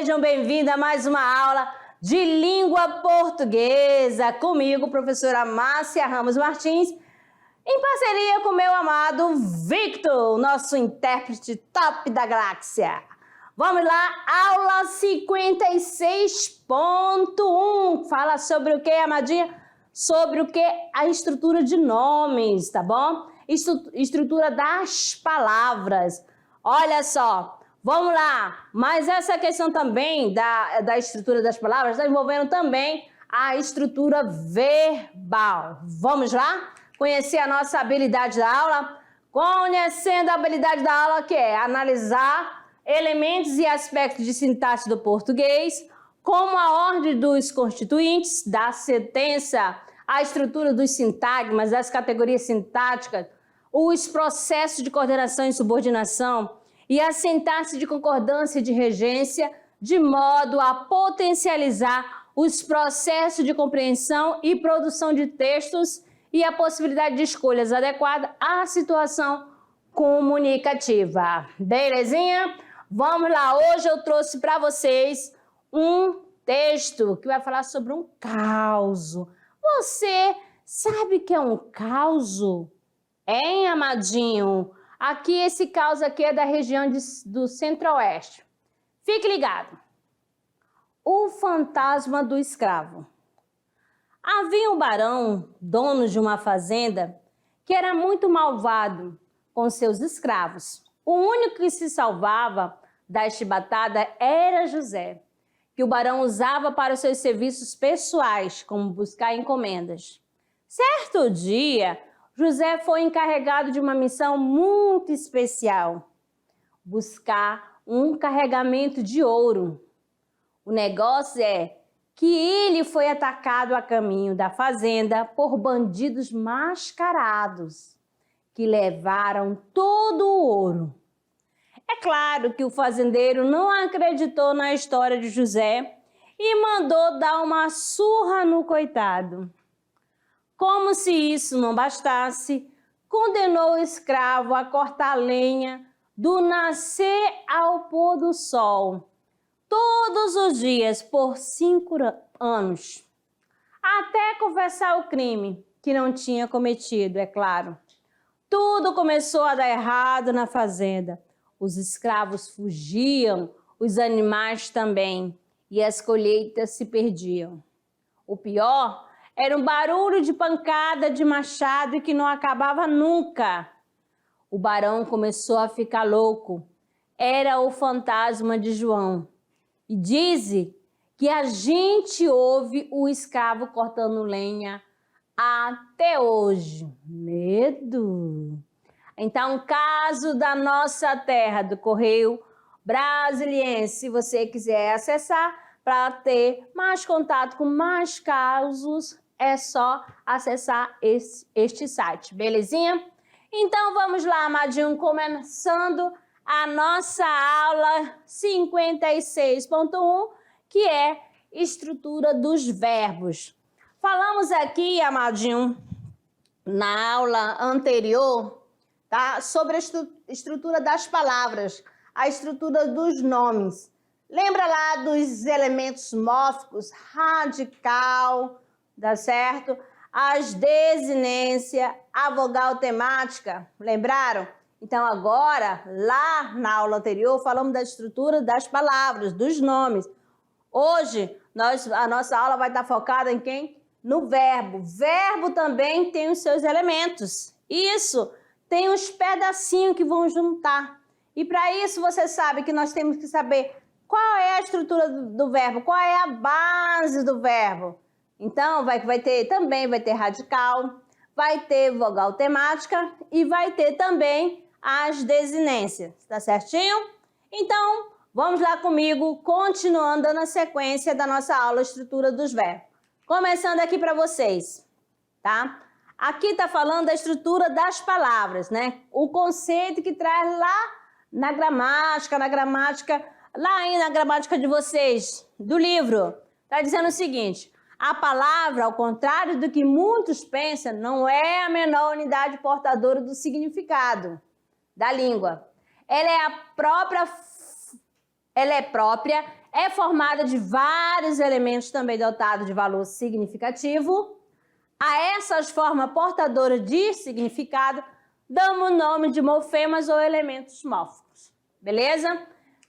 Sejam bem-vindos a mais uma aula de língua portuguesa comigo, professora Márcia Ramos Martins, em parceria com meu amado Victor, nosso intérprete top da galáxia. Vamos lá, aula 56.1. Fala sobre o que, amadinha? Sobre o que? A estrutura de nomes, tá bom? Estrutura das palavras. Olha só, vamos lá. Mas essa questão também da estrutura das palavras está envolvendo também a estrutura verbal. Vamos lá? Conhecer a nossa habilidade da aula? Conhecendo a habilidade da aula, que é analisar elementos e aspectos de sintaxe do português, como a ordem dos constituintes, da sentença, a estrutura dos sintagmas, das categorias sintáticas, os processos de coordenação e subordinação e a sintaxe de concordância e de regência, de modo a potencializar os processos de compreensão e produção de textos e a possibilidade de escolhas adequadas à situação comunicativa. Belezinha? Vamos lá, hoje eu trouxe para vocês um texto que vai falar sobre um causo. Você sabe o que é um causo? Hein, amadinho? Aqui, esse causo aqui é da região do Centro-Oeste. Fique ligado. O fantasma do escravo. Havia um barão, dono de uma fazenda, que era muito malvado com seus escravos. O único que se salvava da chibatada era José, que o barão usava para os seus serviços pessoais, como buscar encomendas. Certo dia, José foi encarregado de uma missão muito especial: buscar um carregamento de ouro. O negócio é que ele foi atacado a caminho da fazenda por bandidos mascarados, que levaram todo o ouro. É claro que o fazendeiro não acreditou na história de José e mandou dar uma surra no coitado. Como se isso não bastasse, condenou o escravo a cortar lenha do nascer ao pôr do sol, todos os dias por 5 anos, até confessar o crime que não tinha cometido, é claro. Tudo começou a dar errado na fazenda. Os escravos fugiam, os animais também, e as colheitas se perdiam. O pior era um barulho de pancada de machado que não acabava nunca. O barão começou a ficar louco. Era o fantasma de João. E diz que a gente ouve o escravo cortando lenha até hoje. Medo! Então, caso da nossa terra, do Correio Brasiliense, se você quiser acessar para ter mais contato com mais casos, é só acessar este site, belezinha? Então, vamos lá, amadinho, começando a nossa aula 56.1, que é estrutura dos verbos. Falamos aqui, amadinho, na aula anterior, tá? Sobre a estrutura das palavras, a estrutura dos nomes. Lembra lá dos elementos móficos, radical, dá certo? As desinências, a vogal temática, lembraram? Então agora, lá na aula anterior, falamos da estrutura das palavras, dos nomes. Hoje, a nossa aula vai estar focada em quem? No verbo. Verbo também tem os seus elementos. Isso! Tem uns pedacinhos que vão juntar. E para isso você sabe que nós temos que saber qual é a estrutura do verbo, qual é a base do verbo. Então vai ter radical, vai ter vogal temática e vai ter também as desinências, tá certinho? Então vamos lá comigo, continuando na sequência da nossa aula estrutura dos verbos. Começando aqui para vocês, tá? Aqui está falando da estrutura das palavras, né? O conceito que traz lá na gramática de vocês, do livro. Está dizendo o seguinte: a palavra, ao contrário do que muitos pensam, não é a menor unidade portadora do significado da língua. Ela é própria, é formada de vários elementos também dotados de valor significativo. A essas formas portadoras de significado, damos o nome de morfemas ou elementos mórficos. Beleza?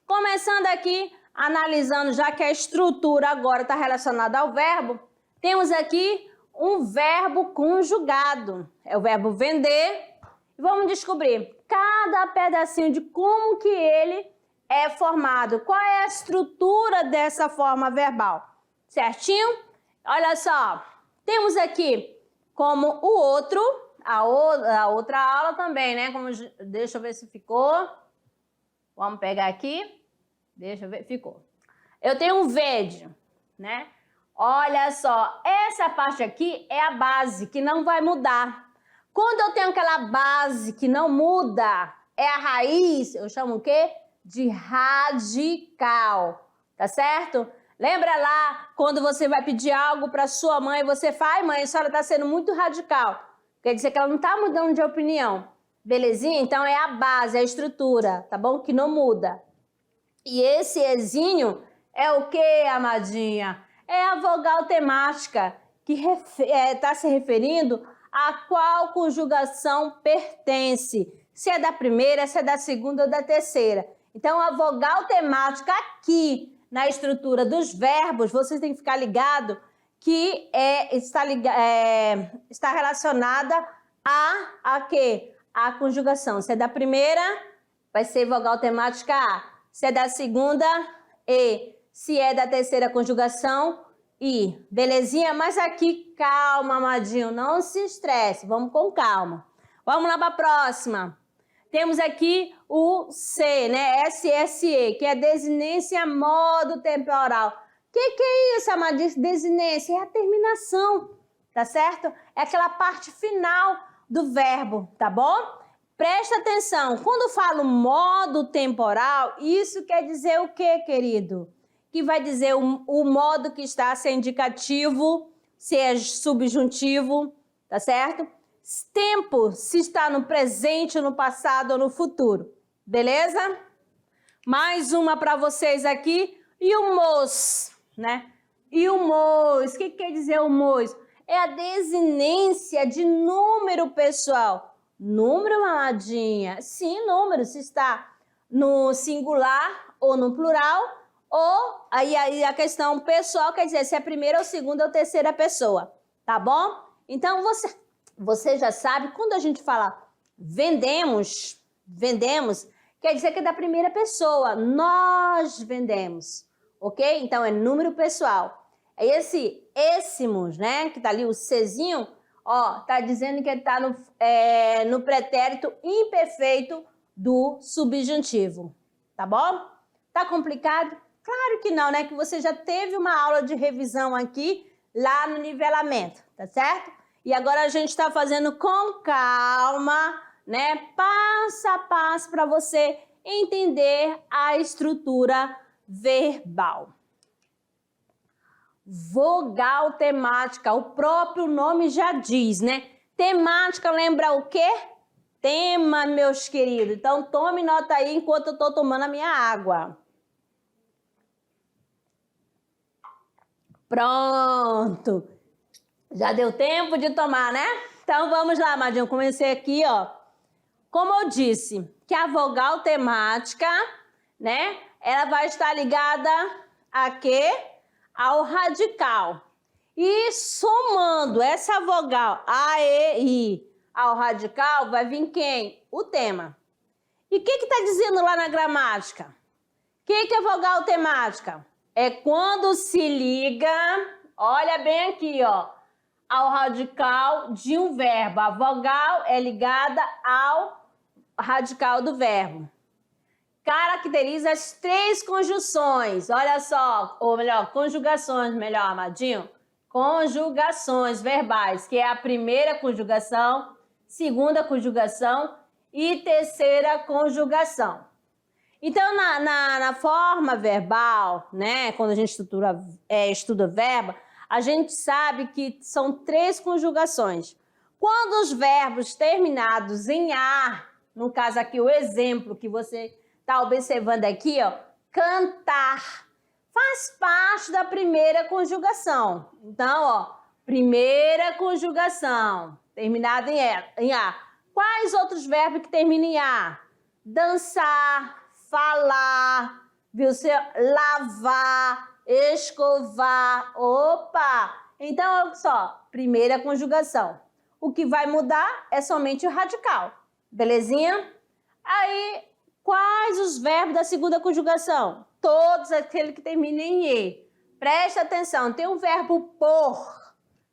Começando aqui, analisando, já que a estrutura agora está relacionada ao verbo, temos aqui um verbo conjugado. É o verbo vender. Vamos descobrir cada pedacinho de como que ele é formado. Qual é a estrutura dessa forma verbal? Certinho? Olha só. Temos aqui como o outro, a outra aula também, né? Deixa eu ver se ficou. Vamos pegar aqui. Deixa eu ver, ficou. Eu tenho um verde, né? Olha só, essa parte aqui é a base, que não vai mudar. Quando eu tenho aquela base que não muda, é a raiz, eu chamo o quê? De radical, tá certo? Lembra lá, quando você vai pedir algo para sua mãe, você fala, mãe, a senhora está sendo muito radical. Quer dizer que ela não está mudando de opinião. Belezinha? Então é a base, a estrutura, tá bom? Que não muda. E esse ezinho é o quê, amadinha? É a vogal temática, que está se referindo a qual conjugação pertence. Se é da primeira, se é da segunda ou da terceira. Então, a vogal temática aqui, na estrutura dos verbos, vocês têm que ficar ligado que está relacionada a quê? A conjugação. Se é da primeira, vai ser vogal temática A. Se é da segunda, E. Se é da terceira conjugação, I. Belezinha? Mas aqui, calma, amadinho, não se estresse. Vamos com calma. Vamos lá para a próxima. Temos aqui o C, né? SSE, que é desinência modo temporal. O que é isso, amadinho? Desinência é a terminação, tá certo? É aquela parte final do verbo, tá bom? Presta atenção. Quando eu falo modo temporal, isso quer dizer o quê, querido? Que vai dizer o modo que está, se é indicativo, se é subjuntivo, tá certo? Tempo, se está no presente, no passado ou no futuro. Beleza? Mais uma para vocês aqui. E o mos, né? E o mos, o que quer dizer o mos? É a desinência de número pessoal. Número, mamadinha? Sim, número, se está no singular ou no plural. Ou aí a questão pessoal quer dizer se é a primeira ou segunda ou terceira pessoa, tá bom? Então você já sabe, quando a gente fala vendemos, quer dizer que é da primeira pessoa, nós vendemos, ok? Então é número pessoal. É esse éssimos, né, que tá ali o Czinho, ó, tá dizendo que ele tá no pretérito imperfeito do subjuntivo, tá bom? Tá complicado? Claro que não, né? Que você já teve uma aula de revisão aqui, lá no nivelamento, tá certo? E agora a gente está fazendo com calma, né? Passo a passo para você entender a estrutura verbal. Vogal temática, o próprio nome já diz, né? Temática lembra o quê? Tema, meus queridos. Então, tome nota aí enquanto eu estou tomando a minha água. Pronto. Já deu tempo de tomar, né? Então, vamos lá, Amadinho. Comecei aqui, ó. Como eu disse, que a vogal temática, né? Ela vai estar ligada a quê? Ao radical. E somando essa vogal A, E, I ao radical, vai vir quem? O tema. E o que está dizendo lá na gramática? O que é vogal temática? É quando se liga, olha bem aqui, ó, ao radical de um verbo. A vogal é ligada ao radical do verbo. Caracteriza as três conjunções, olha só, ou melhor, conjugações, melhor, amadinho. Conjugações verbais, que é a primeira conjugação, segunda conjugação e terceira conjugação. Então, na forma verbal, né, quando a gente estuda verbo, a gente sabe que são três conjugações. Quando os verbos terminados em "ar", no caso aqui o exemplo que você está observando aqui, ó, cantar, faz parte da primeira conjugação. Então, ó, primeira conjugação, terminada em A. Quais outros verbos que terminam em A? Dançar, falar, viu? Lavar, escovar. Opa! Então, olha só, primeira conjugação. O que vai mudar é somente o radical. Belezinha? Aí, quais os verbos da segunda conjugação? Todos aqueles que terminam em E. Presta atenção, tem o verbo pôr,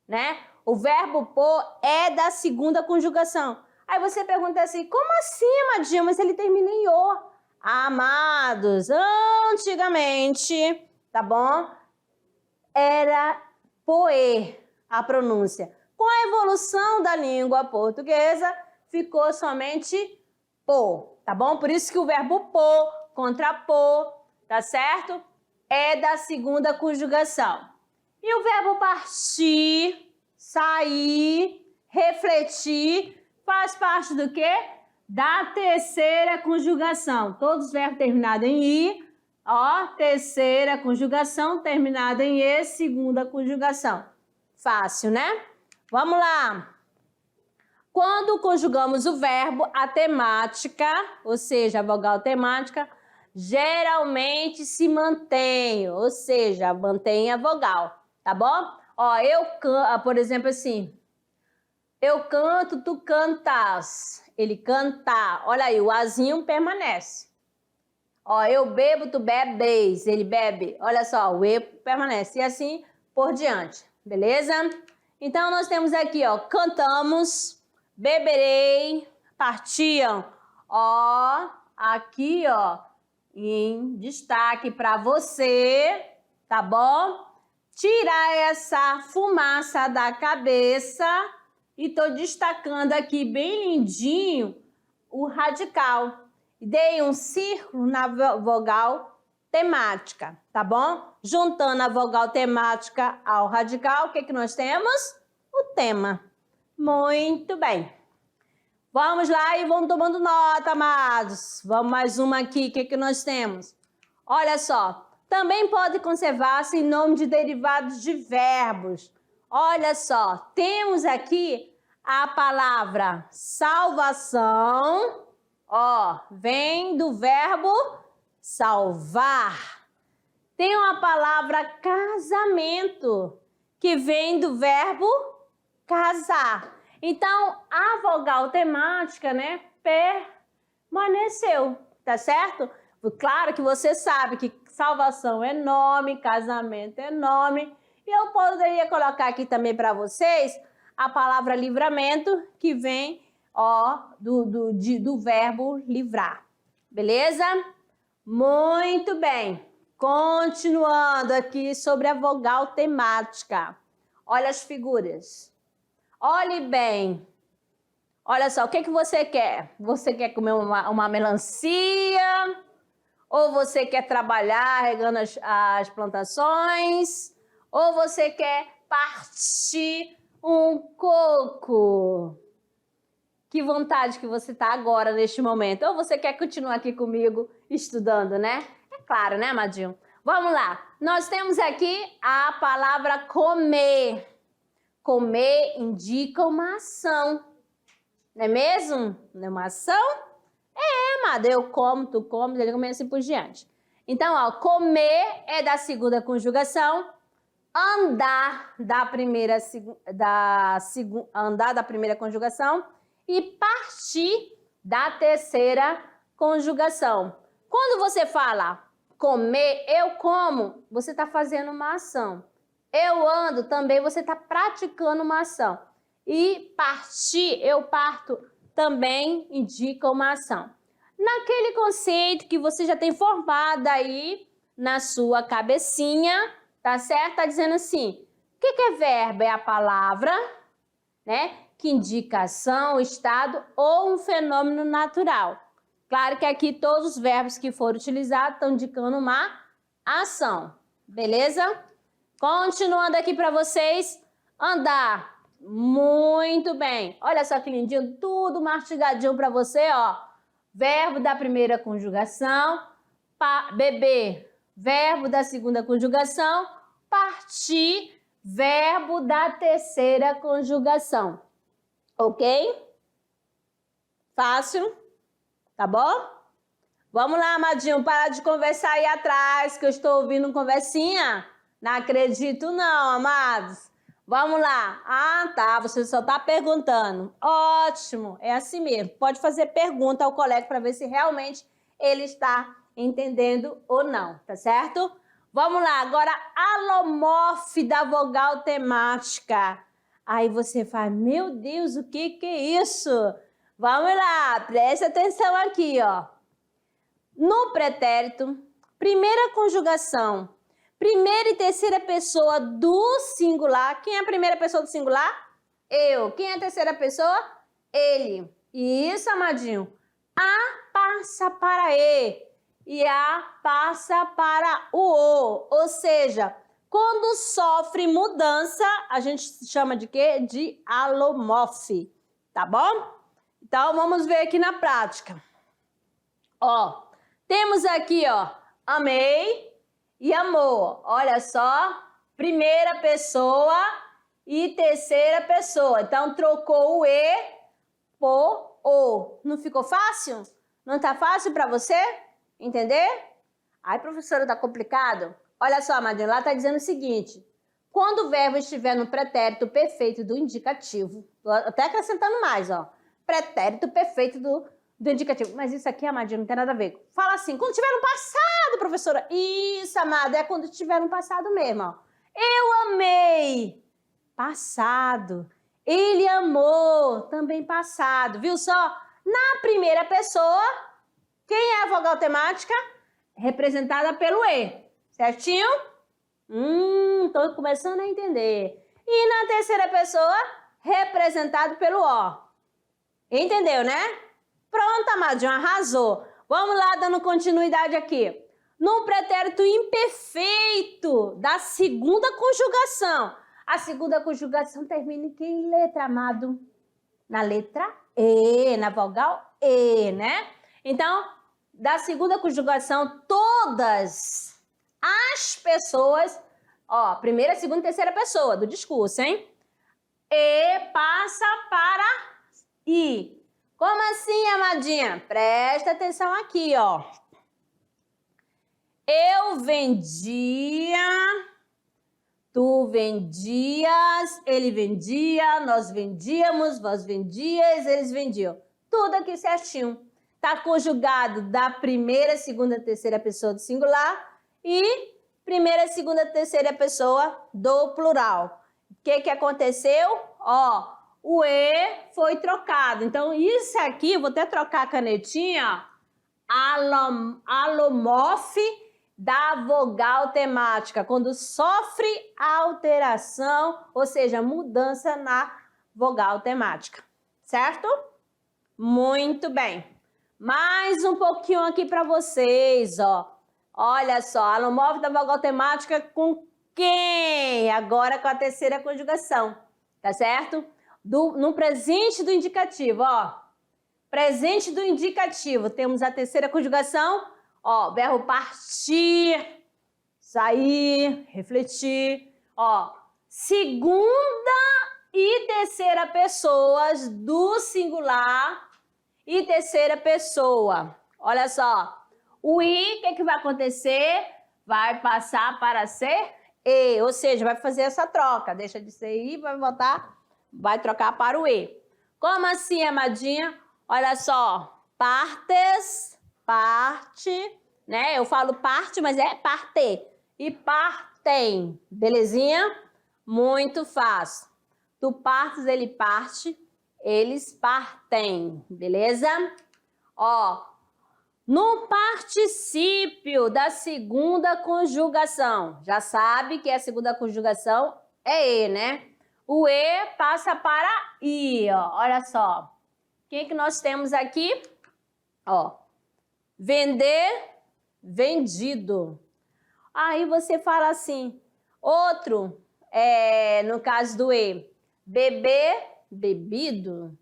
né? O verbo pôr é da segunda conjugação. Aí você pergunta assim, como assim, Amadinha? Mas ele termina em O. Amados, antigamente, tá bom? Era poer a pronúncia. Com a evolução da língua portuguesa, ficou somente pôr, tá bom? Por isso que o verbo pôr, contrapor, tá certo? É da segunda conjugação. E o verbo partir, sair, refletir, faz parte do quê? Da terceira conjugação. Todos os verbos terminados em I, ó, terceira conjugação, terminada em E, segunda conjugação. Fácil, né? Vamos lá. Quando conjugamos o verbo, a temática, ou seja, a vogal temática, geralmente se mantém, ou seja, mantém a vogal, tá bom? Ó, por exemplo, assim, eu canto, tu cantas, ele canta, olha aí, o azinho permanece. Ó, eu bebo, tu bebes, ele bebe, olha só, o E permanece, e assim por diante, beleza? Então, nós temos aqui, ó, cantamos, beberei, partiam, ó, aqui, ó, em destaque para você, tá bom? Tirar essa fumaça da cabeça e tô destacando aqui bem lindinho o radical. Dei um círculo na vogal temática, tá bom? Juntando a vogal temática ao radical, o que que nós temos? O tema. Muito bem. Vamos lá e vamos tomando nota, amados. Vamos mais uma aqui. O que que nós temos? Olha só. Também pode conservar-se em nome de derivados de verbos. Olha só. Temos aqui a palavra salvação. Ó, vem do verbo salvar. Tem uma palavra casamento, que vem do verbo casar. Então, a vogal temática, né, permaneceu, tá certo? Claro que você sabe que salvação é nome, casamento é nome. E eu poderia colocar aqui também para vocês a palavra livramento, que vem, ó, do verbo livrar. Beleza? Muito bem. Continuando aqui sobre a vogal temática. Olha as figuras. Olhe bem. Olha só, o que que você quer? Você quer comer uma melancia? Ou você quer trabalhar regando as plantações? Ou você quer partir um coco? Que vontade que você está agora, neste momento. Ou você quer continuar aqui comigo estudando, né? É claro, né, amadinho? Vamos lá. Nós temos aqui a palavra comer. Comer indica uma ação. Não é mesmo? Não é uma ação? É, amada. Eu como, tu comes, ele come assim por diante. Então, ó, comer é da segunda conjugação. Andar da primeira conjugação. E partir da terceira conjugação. Quando você fala comer, eu como, você está fazendo uma ação. Eu ando, também você está praticando uma ação. E partir, eu parto, também indica uma ação. Naquele conceito que você já tem formado aí na sua cabecinha, tá certo? Tá dizendo assim, o que é verbo? É a palavra, né? Que indica ação, estado ou um fenômeno natural. Claro que aqui todos os verbos que foram utilizados estão indicando uma ação, beleza? Continuando aqui para vocês, andar. Muito bem. Olha só que lindinho, tudo mastigadinho para você, ó. Verbo da primeira conjugação, beber, verbo da segunda conjugação, partir, verbo da terceira conjugação. Ok? Fácil? Tá bom? Vamos lá, amadinho, para de conversar aí atrás, que eu estou ouvindo conversinha. Não acredito não, amados. Vamos lá. Ah, tá, você só está perguntando. Ótimo, é assim mesmo. Pode fazer pergunta ao colega para ver se realmente ele está entendendo ou não, tá certo? Vamos lá, agora alomorfe da vogal temática. Aí você fala, meu Deus, o que é isso? Vamos lá, preste atenção aqui, ó. No pretérito, primeira conjugação, primeira e terceira pessoa do singular. Quem é a primeira pessoa do singular? Eu. Quem é a terceira pessoa? Ele. Isso, amadinho. A passa para E e A passa para o O. Ou seja, quando sofre mudança, a gente chama de quê? De alomorfe. Tá bom? Então, vamos ver aqui na prática. Ó. Temos aqui, ó, amei e amor. Olha só, primeira pessoa e terceira pessoa. Então, trocou o E por O. Não ficou fácil? Não tá fácil para você entender? Ai, professora, tá complicado? Olha só, Madrinha, lá tá dizendo o seguinte. Quando o verbo estiver no pretérito perfeito do indicativo, tô até acrescentando mais, ó. Pretérito perfeito do indicativo. Mas isso aqui, amadinha, não tem nada a ver. Fala assim, quando tiver no passado, professora. Isso, amada, é quando tiver no passado mesmo, ó. Eu amei. Passado. Ele amou. Também passado. Viu só? Na primeira pessoa, quem é a vogal temática? Representada pelo E. Certinho? Tô começando a entender. E na terceira pessoa, representado pelo O. Entendeu, né? Pronto, amadinho, arrasou. Vamos lá, dando continuidade aqui. No pretérito imperfeito da segunda conjugação. A segunda conjugação termina em que letra, amado? Na letra E, na vogal E, né? Então, da segunda conjugação, todas as pessoas, ó, primeira, segunda e terceira pessoa do discurso, hein? E passa para I. Como assim, amadinha? Presta atenção aqui, ó. Eu vendia, tu vendias, ele vendia, nós vendíamos, vós vendias, eles vendiam. Tudo aqui certinho. Tá conjugado da primeira, segunda, terceira pessoa do singular e primeira, segunda, terceira pessoa do plural. O que aconteceu? Ó, o E foi trocado. Então, isso aqui, vou até trocar a canetinha, alomorfe da vogal temática, quando sofre alteração, ou seja, mudança na vogal temática, certo? Muito bem. Mais um pouquinho aqui para vocês, ó. Olha só, alomorfe da vogal temática com quem? Agora com a terceira conjugação, tá certo? No presente do indicativo, ó. Presente do indicativo, temos a terceira conjugação, ó, verbo partir, sair, refletir, ó. Segunda e terceira pessoas do singular e terceira pessoa. Olha só, o I, o que vai acontecer? Vai passar para ser E, ou seja, vai fazer essa troca, deixa de ser I, vai voltar, vai trocar para o E. Como assim, amadinha? Olha só, partes, parte, né? Eu falo parte, mas é parte. E partem, belezinha? Muito fácil. Tu partes, ele parte, eles partem, beleza? Ó, no particípio da segunda conjugação, já sabe que a segunda conjugação é E, né? O E passa para I, ó, olha só. O que nós temos aqui? Ó, vender, vendido. Aí você fala assim, outro, no caso do E, beber, bebido,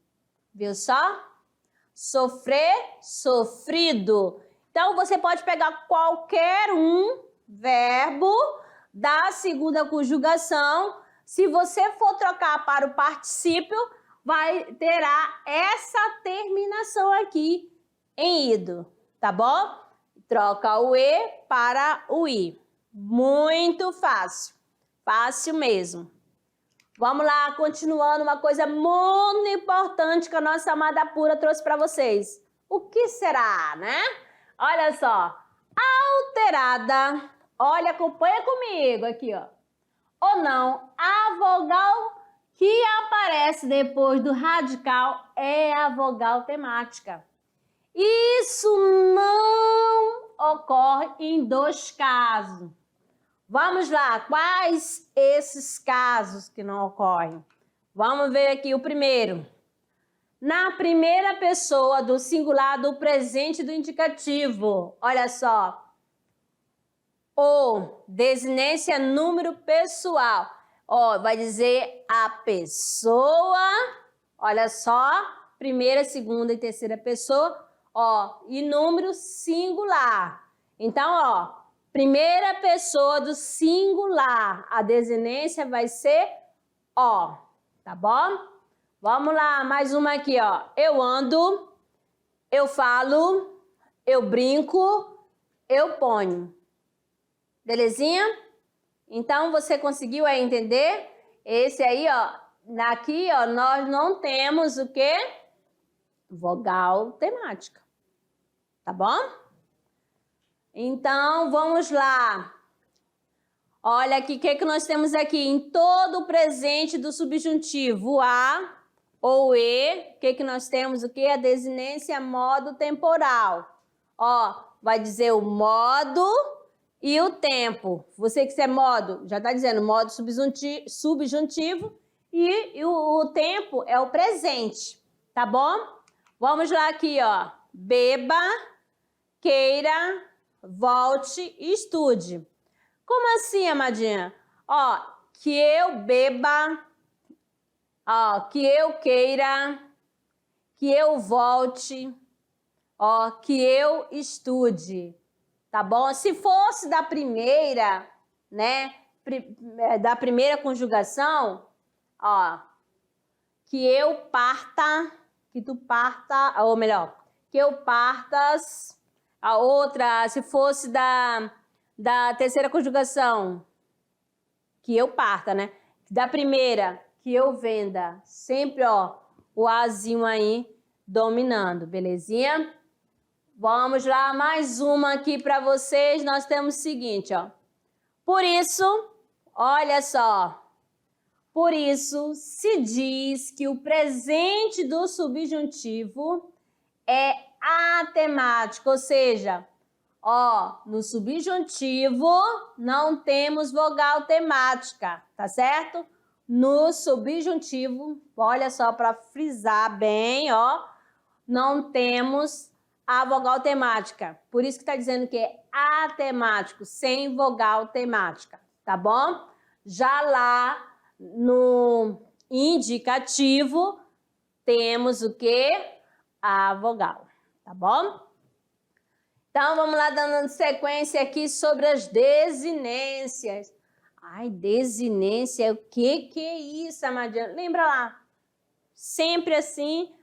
viu só? Sofrer, sofrido. Então, você pode pegar qualquer um verbo da segunda conjugação. Se você for trocar para o particípio, terá essa terminação aqui em ido, tá bom? Troca o E para o I. Muito fácil. Fácil mesmo. Vamos lá, continuando, uma coisa muito importante que a nossa amada Pura trouxe para vocês. O que será, né? Olha só. Alterada. Olha, acompanha comigo aqui, ó. Ou não, a vogal que aparece depois do radical é a vogal temática. Isso não ocorre em 2 casos. Vamos lá, quais esses casos que não ocorrem? Vamos ver aqui o primeiro. Na primeira pessoa do singular do presente do indicativo. Olha só. Ou desinência número pessoal. Ó, vai dizer a pessoa. Olha só. Primeira, segunda e terceira pessoa. Ó, e número singular. Então, ó, primeira pessoa do singular. A desinência vai ser ó, tá bom? Vamos lá, mais uma aqui, ó. Eu ando, eu falo, eu brinco, eu ponho. Belezinha? Então, você conseguiu aí entender? Esse aí, ó, aqui, ó, nós não temos o quê? Vogal temática. Tá bom? Então, vamos lá. Olha aqui, o que nós temos aqui? Em todo o presente do subjuntivo a ou e, o que nós temos? O que? A desinência modo temporal. Ó, vai dizer o modo e o tempo. Você que é modo, já está dizendo modo subjuntivo e o tempo é o presente. Tá bom? Vamos lá aqui, ó. Beba, queira, volte e estude. Como assim, amadinha? Ó, que eu beba, ó, que eu queira, que eu volte, ó, que eu estude. Tá bom? Se fosse da primeira, né, da primeira conjugação, ó, que eu parta, que tu parta, ou melhor, que eu partas. A outra, se fosse da terceira conjugação, que eu parta, né? Da primeira, que eu venda. Sempre, ó, o azinho aí dominando, belezinha? Vamos lá, mais uma aqui para vocês. Nós temos o seguinte, ó. Por isso, olha só. Por isso, se diz que o presente do subjuntivo é atemático, ou seja, ó, no subjuntivo não temos vogal temática, tá certo? No subjuntivo, olha só para frisar bem, ó, não temos a vogal temática. Por isso que está dizendo que é atemático, sem vogal temática, tá bom? Já lá no indicativo temos o quê? A vogal, tá bom? Então, vamos lá dando sequência aqui sobre as desinências. Ai, desinência, o que é isso, amadinha? Lembra lá, sempre assim,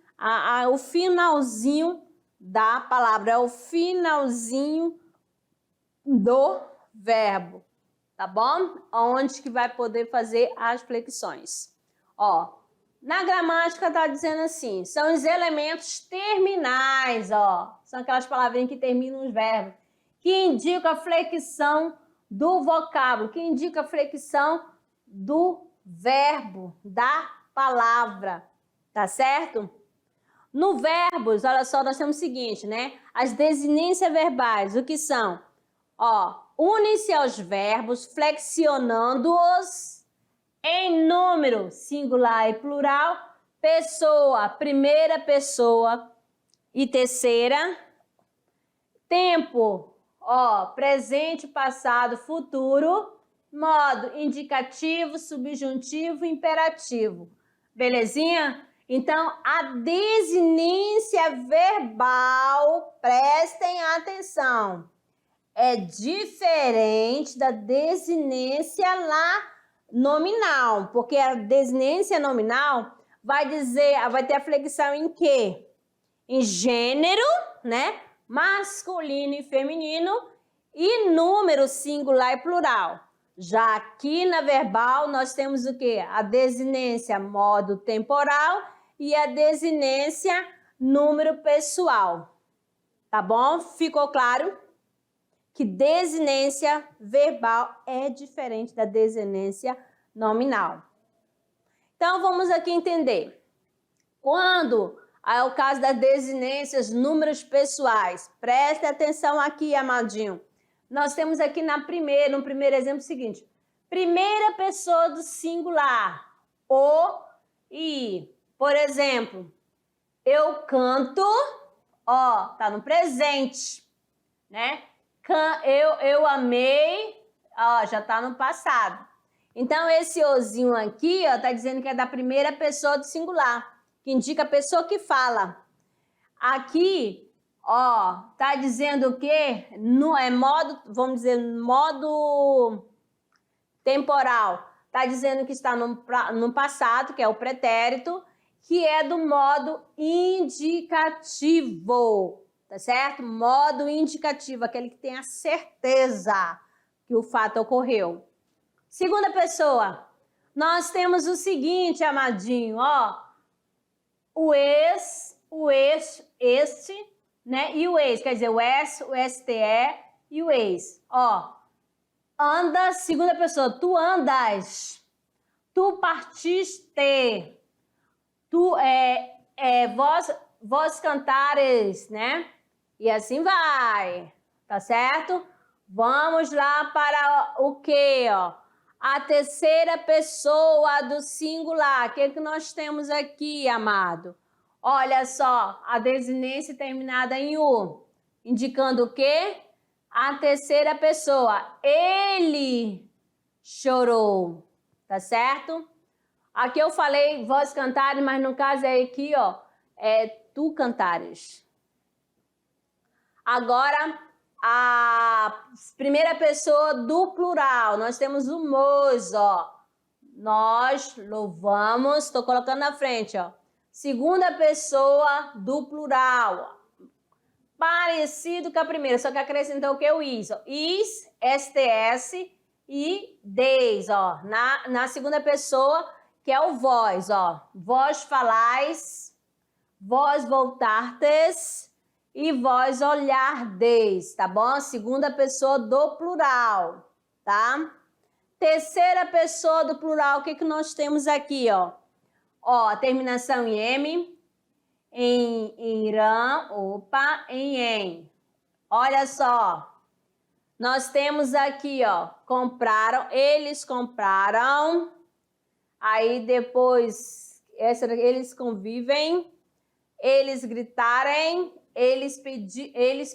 o finalzinho da palavra, é o finalzinho do verbo, tá bom? Onde que vai poder fazer as flexões. Ó, na gramática tá dizendo assim, são os elementos terminais, ó. São aquelas palavrinhas que terminam os verbos, que indicam a flexão do vocábulo, que indica a flexão do verbo, da palavra, tá certo? No verbos, olha só, nós temos o seguinte, né? As desinências verbais, o que são? Ó, unem-se aos verbos flexionando-os em número singular e plural, pessoa, primeira pessoa e terceira. Tempo, ó, presente, passado, futuro. Modo, indicativo, subjuntivo, imperativo. Belezinha? Então, a desinência verbal, prestem atenção, é diferente da desinência lá nominal, porque a desinência nominal vai ter a flexão em quê? Em gênero, né? Masculino e feminino e número singular e plural. Já aqui na verbal nós temos o quê? A desinência modo temporal e a desinência número pessoal. Tá bom? Ficou claro que desinência verbal é diferente da desinência nominal. Então, vamos aqui entender. Quando é o caso das desinências números pessoais, preste atenção aqui, amadinho. Nós temos aqui no primeiro exemplo o seguinte. Primeira pessoa do singular, o e i. Por exemplo, eu canto, ó, tá no presente, né? Eu amei, ó, já tá no passado. Então, esse ozinho aqui, ó, tá dizendo que é da primeira pessoa do singular, que indica a pessoa que fala. Aqui, ó, tá dizendo o quê? Vamos dizer, modo temporal. Tá dizendo que está no passado, que é o pretérito, que é do modo indicativo. Tá certo? Modo indicativo, aquele que tem a certeza que o fato ocorreu. Segunda pessoa, nós temos o seguinte, amadinho, ó. Este, né? E o ex, quer dizer, o S, o STE e o ex. Ó, anda, segunda pessoa, tu andas, tu partiste, vós cantares, né? E assim vai, tá certo? Vamos lá para o quê, ó? A terceira pessoa do singular. O que nós temos aqui, amado? Olha só, a desinência terminada em U, indicando o quê? A terceira pessoa. Ele chorou, tá certo? Aqui eu falei vós cantares, mas no caso é aqui, ó, é tu cantares. Agora, a primeira pessoa do plural, nós temos o mos, ó. Nós louvamos, estou colocando na frente, ó. Segunda pessoa do plural, parecido com a primeira, só que acrescentou o que? O is, ó. Is, STS e des, ó. Na segunda pessoa, que é o vós, ó. Vós falais, vós voltartes e vós olhardes, tá bom? Segunda pessoa do plural, tá? Terceira pessoa do plural, o que nós temos aqui, ó? Ó, a terminação em M, em irã, em. Olha só, nós temos aqui, ó, compraram, eles compraram, aí depois, eles convivem, eles gritarem, eles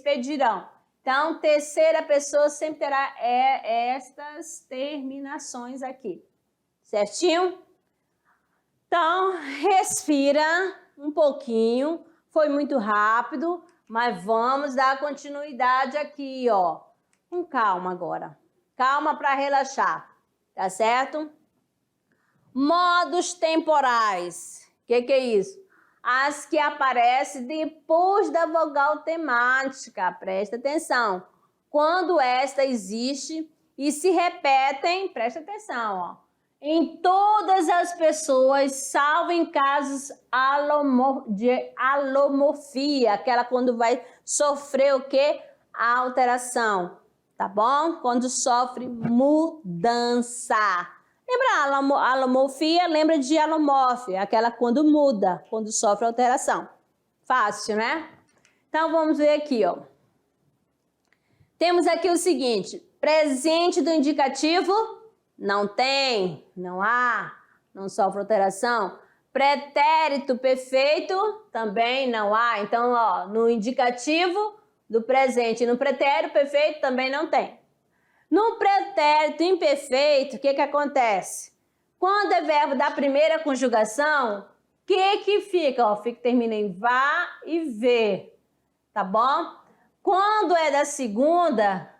pedirão. Então, terceira pessoa sempre terá estas terminações aqui, certinho? Então, respira um pouquinho, foi muito rápido, mas vamos dar continuidade aqui, ó. Com calma agora, calma para relaxar, tá certo? Modos temporais, o que é isso? As que aparecem depois da vogal temática, presta atenção. Quando esta existe e se repetem, presta atenção, ó. Em todas as pessoas, salvo em casos de alomorfia, aquela quando vai sofrer o quê? A alteração, tá bom? Quando sofre mudança. Lembra a alomorfia? Lembra de alomorfia, aquela quando muda, quando sofre alteração. Fácil, né? Então, vamos ver aqui, ó. Temos aqui o seguinte, presente do indicativo, não tem, não há, não sofre alteração. Pretérito perfeito, também não há. Então, ó, no indicativo do presente e no pretérito perfeito também não tem. No pretérito imperfeito, o que acontece? Quando é verbo da primeira conjugação, o que fica? Ó, termina em vá e vê, tá bom? Quando é da segunda,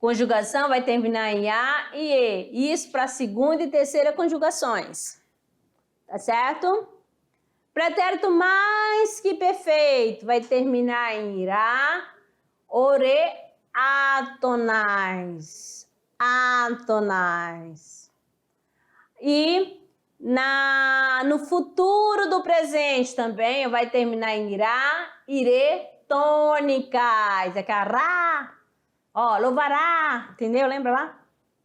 conjugação vai terminar em A e E. Isso para segunda e terceira conjugações. Tá certo? Pretérito mais que perfeito vai terminar em irá, ore, atonais. Atonais. E no futuro do presente também vai terminar em irá, ire, tônicas. É cará. Ó, louvará. Entendeu? Lembra lá?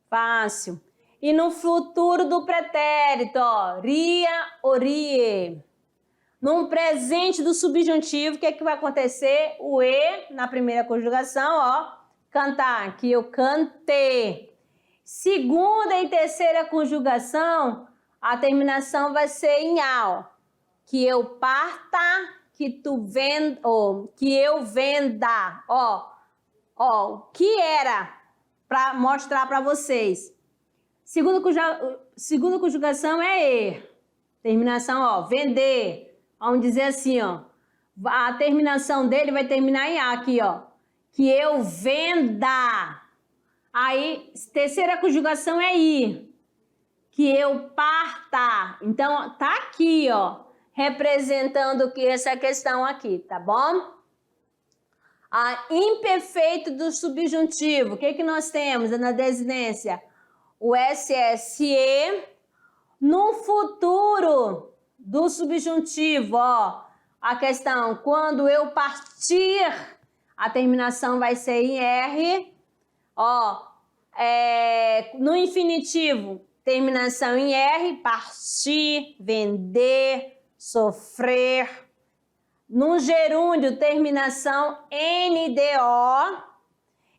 Fácil. E no futuro do pretérito, ó, ria, orie. Num presente do subjuntivo, o que é que vai acontecer? O E, na primeira conjugação, ó, cantar, que eu cantei. Segunda e terceira conjugação, a terminação vai ser em A, ó, que eu parta, que tu venda, ó, que eu venda, ó, o que era, para mostrar para vocês. Segunda conjugação é E, terminação, ó, vender. Vamos dizer assim, ó, a terminação dele vai terminar em A aqui, ó, que eu venda. Aí, terceira conjugação é I, que eu parta. Então, tá aqui, ó, representando que essa questão aqui, tá bom? A imperfeito do subjuntivo, o que que nós temos na desinência? O SSE. No futuro do subjuntivo, ó, a questão, quando eu partir, a terminação vai ser em R, ó, no infinitivo, terminação em R, partir, vender, sofrer. No gerúndio, terminação NDO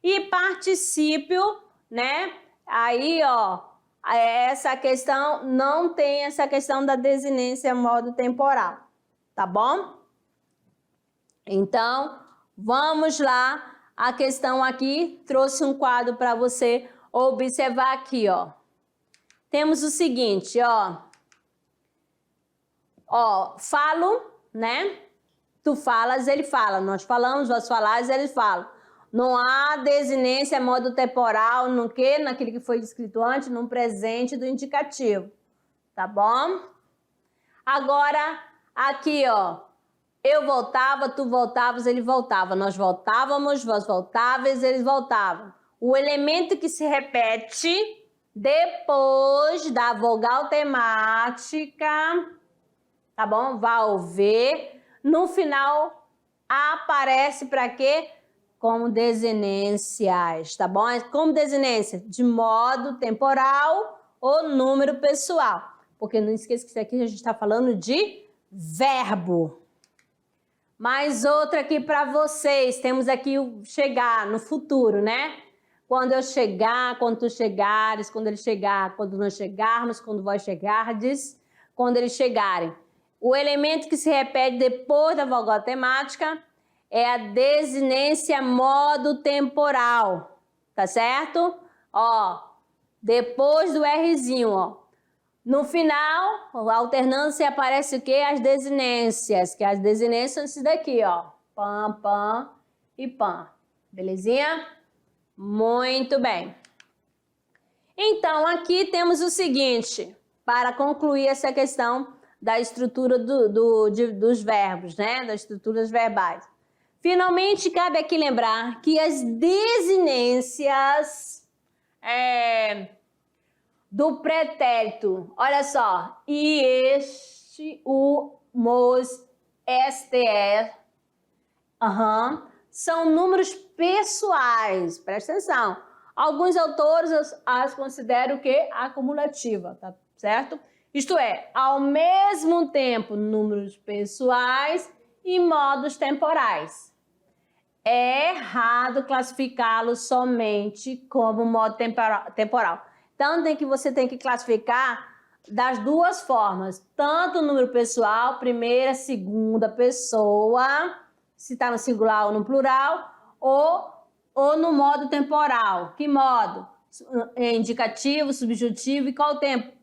e particípio, né, aí, ó, essa questão, não tem essa questão da desinência modo temporal, tá bom? Então, vamos lá. A questão aqui, trouxe um quadro para você observar aqui, ó. Temos o seguinte, ó. Ó, falo, né? Tu falas, ele fala. Nós falamos, vós falais, eles falam. Não há desinência modo temporal no que? Naquilo que foi descrito antes, no presente do indicativo. Tá bom? Agora, aqui, ó. Eu voltava, tu voltavas, ele voltava. Nós voltávamos, vós voltáveis, eles voltavam. O elemento que se repete depois da vogal temática, tá bom? Vai ver. No final, aparece para quê? Como desinências, tá bom? Como desinência de modo temporal ou número pessoal. Porque não esqueça que isso aqui a gente está falando de verbo. Mais outra aqui para vocês. Temos aqui o chegar no futuro, né? Quando eu chegar, quando tu chegares, quando ele chegar, quando nós chegarmos, quando vós chegardes, quando eles chegarem. O elemento que se repete depois da vogal temática é a desinência modo temporal, tá certo? Ó, depois do Rzinho, ó. No final, alternando se aparece o quê? As desinências, que as desinências são esse daqui, ó. Pam, pam e pam. Belezinha? Muito bem. Então, aqui temos o seguinte, para concluir essa questão da estrutura dos verbos, né? Das estruturas verbais. Finalmente, cabe aqui lembrar que as desinências do pretérito, olha só, e este, o, mos, este, são números pessoais, presta atenção. Alguns autores as consideram o quê? Acumulativa, tá certo? Isto é, ao mesmo tempo, números pessoais e modos temporais. É errado classificá-los somente como modo temporal. Então, você tem que classificar das duas formas, tanto o número pessoal, primeira, segunda pessoa, se está no singular ou no plural, ou no modo temporal. Que modo? Indicativo, subjuntivo e qual o tempo?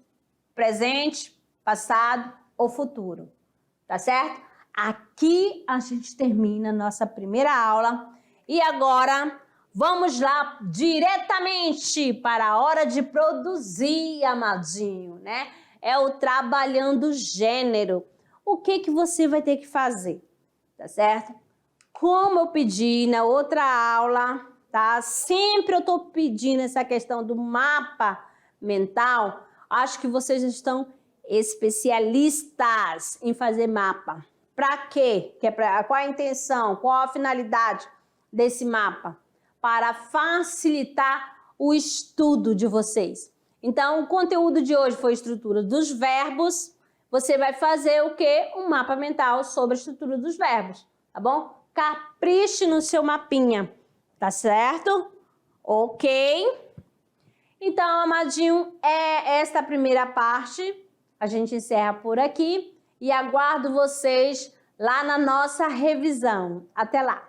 Presente, passado ou futuro. Tá certo? Aqui a gente termina a nossa primeira aula e agora Vamos lá diretamente para a hora de produzir, amadinho, né? É o trabalhando gênero. O que que você vai ter que fazer, tá certo? Como eu pedi na outra aula, tá? Sempre eu tô pedindo essa questão do mapa mental. Acho que vocês estão especialistas em fazer mapa. Para quê? Qual a intenção? Qual a finalidade desse mapa? Para facilitar o estudo de vocês. Então, o conteúdo de hoje foi a estrutura dos verbos. Você vai fazer o quê? Um mapa mental sobre a estrutura dos verbos, tá bom? Capriche no seu mapinha, tá certo? Ok? Então, amadinho, é esta a primeira parte. A gente encerra por aqui e aguardo vocês lá na nossa revisão. Até lá!